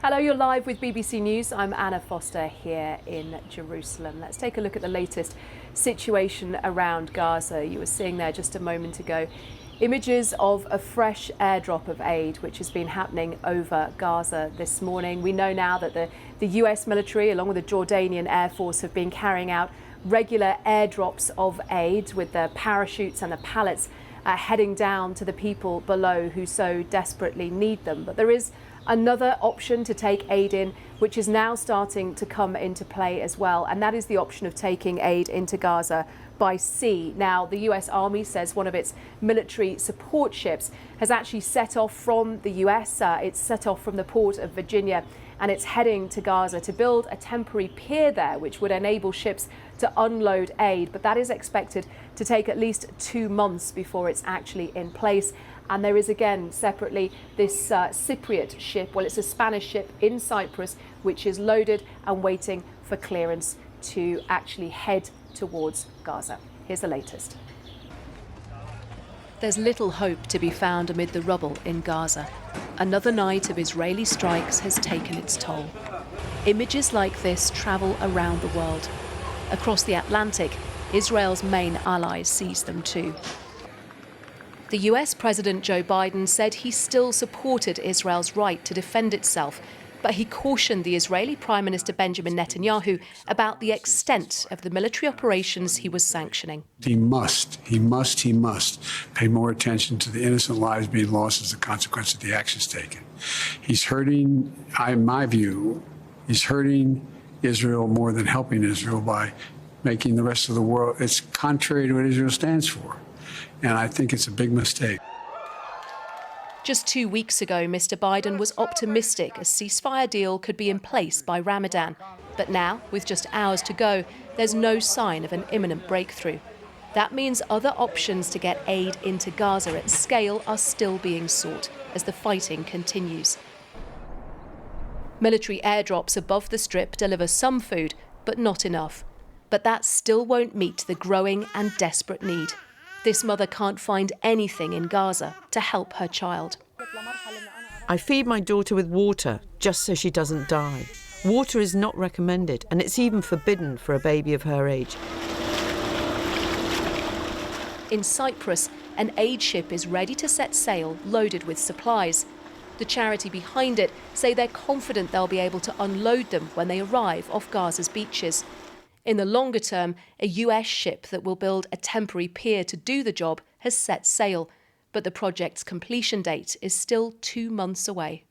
Hello, you're live with BBC News. I'm Anna Foster here in Jerusalem. Let's take a look at the latest situation around Gaza. You were seeing there just a moment ago images of a fresh airdrop of aid which has been happening over Gaza this morning. We know now that the US military along with the Jordanian Air Force have been carrying out regular airdrops of aid with the parachutes and the pallets heading down to the people below who so desperately need them. But there is another option to take aid in, which is now starting to come into play as well, and that is the option of taking aid into Gaza by sea. Now, the US Army says one of its military support ships has actually set off from the US. It's set off from the port of Virginia, and it's heading to Gaza to build a temporary pier there, which would enable ships to unload aid. But that is expected to take at least 2 months before it's actually in place. And there is again separately this Cypriot ship, well, it's a Spanish ship in Cyprus, which is loaded and waiting for clearance to actually head towards Gaza. Here's the latest. There's little hope to be found amid the rubble in Gaza. Another night of Israeli strikes has taken its toll. Images like this travel around the world. Across the Atlantic, Israel's main allies sees them too. The US President Joe Biden said he still supported Israel's right to defend itself, but he cautioned the Israeli Prime Minister Benjamin Netanyahu about the extent of the military operations he was sanctioning. He must pay more attention to the innocent lives being lost as a consequence of the actions taken. He's hurting, in my view, he's hurting Israel more than helping Israel by making the rest of the world, it's contrary to what Israel stands for. And I think it's a big mistake. Just 2 weeks ago, Mr. Biden was optimistic a ceasefire deal could be in place by Ramadan. But now, with just hours to go, there's no sign of an imminent breakthrough. That means other options to get aid into Gaza at scale are still being sought as the fighting continues. Military airdrops above the Strip deliver some food, but not enough. But that still won't meet the growing and desperate need. This mother can't find anything in Gaza to help her child. I feed my daughter with water just so she doesn't die. Water is not recommended, and it's even forbidden for a baby of her age. In Cyprus, an aid ship is ready to set sail, loaded with supplies. The charity behind it say they're confident they'll be able to unload them when they arrive off Gaza's beaches. In the longer term, a US ship that will build a temporary pier to do the job has set sail, but the project's completion date is still 2 months away.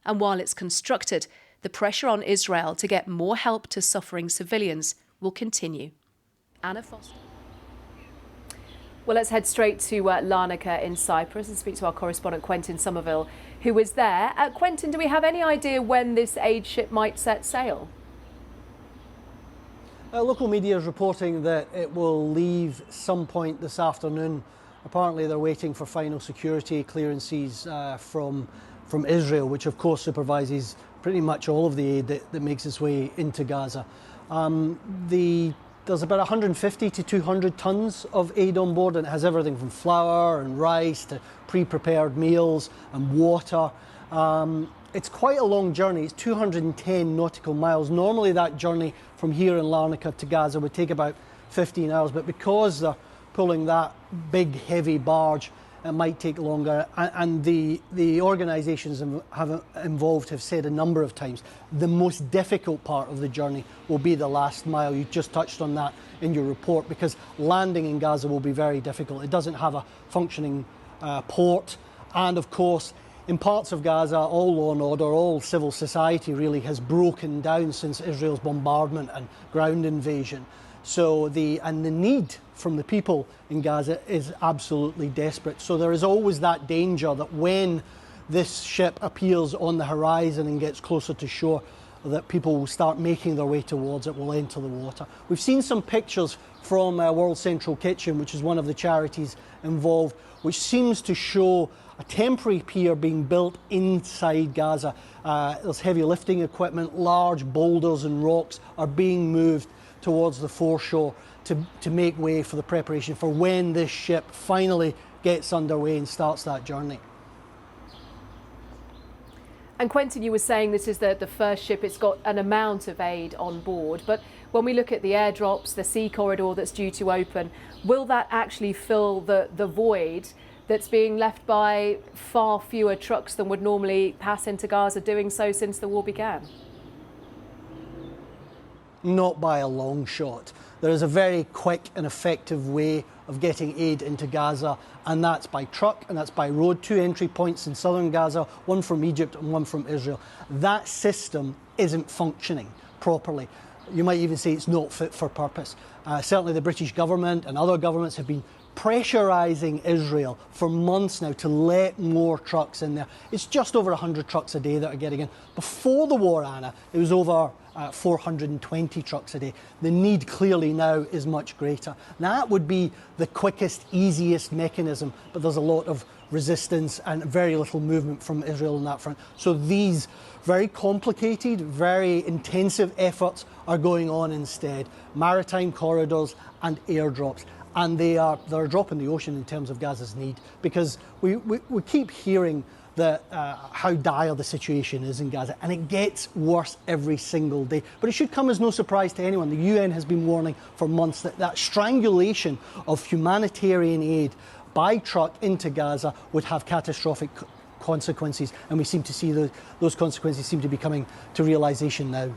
And while it's constructed, the pressure on Israel to get more help to suffering civilians will continue. Anna Foster. Well, let's head straight to Larnaca in Cyprus and speak to our correspondent Quentin Somerville, who was there. Quentin, do we have any idea when this aid ship might set sail? Local media is reporting that it will leave some point this afternoon. Apparently they're waiting for final security clearances from Israel, which of course supervises pretty much all of the aid that makes its way into Gaza. There's about 150 to 200 tons of aid on board, and it has everything from flour and rice to pre-prepared meals and water. It's quite a long journey. It's 210 nautical miles. Normally that journey from here in Larnaca to Gaza would take about 15 hours, but because they're pulling that big, heavy barge, it might take longer. And the organisations involved have said a number of times the most difficult part of the journey will be the last mile. You just touched on that in your report, because landing in Gaza will be very difficult. It doesn't have a functioning port, and of course, in parts of Gaza, all law and order, all civil society really has broken down since Israel's bombardment and ground invasion. So the need from the people in Gaza is absolutely desperate. So there is always that danger that when this ship appears on the horizon and gets closer to shore, that people will start making their way towards it, will enter the water. We've seen some pictures from World Central Kitchen, which is one of the charities involved, which seems to show a temporary pier being built inside Gaza. There's heavy lifting equipment, large boulders and rocks are being moved towards the foreshore to make way for the preparation for when this ship finally gets underway and starts that journey. And Quentin, you were saying this is the first ship, it's got an amount of aid on board, but when we look at the airdrops, the sea corridor that's due to open, will that actually fill the void that's being left by far fewer trucks than would normally pass into Gaza doing so since the war began? Not by a long shot. There is a very quick and effective way of getting aid into Gaza, and that's by truck and that's by road. 2 entry points in southern Gaza, one from Egypt and one from Israel. That system isn't functioning properly. You might even say it's not fit for purpose. Certainly the British government and other governments have been pressurising Israel for months now to let more trucks in there. It's just over 100 trucks a day that are getting in. Before the war, Anna, it was over 420 trucks a day. The need clearly now is much greater. Now, that would be the quickest, easiest mechanism, but there's a lot of resistance and very little movement from Israel on that front. So these very complicated, very intensive efforts are going on instead. Maritime corridors and airdrops. And they're a drop in the ocean in terms of Gaza's need, because we keep hearing that how dire the situation is in Gaza, and it gets worse every single day. But it should come as no surprise to anyone. The UN has been warning for months that strangulation of humanitarian aid by truck into Gaza would have catastrophic consequences, and we seem to see those consequences seem to be coming to realisation now.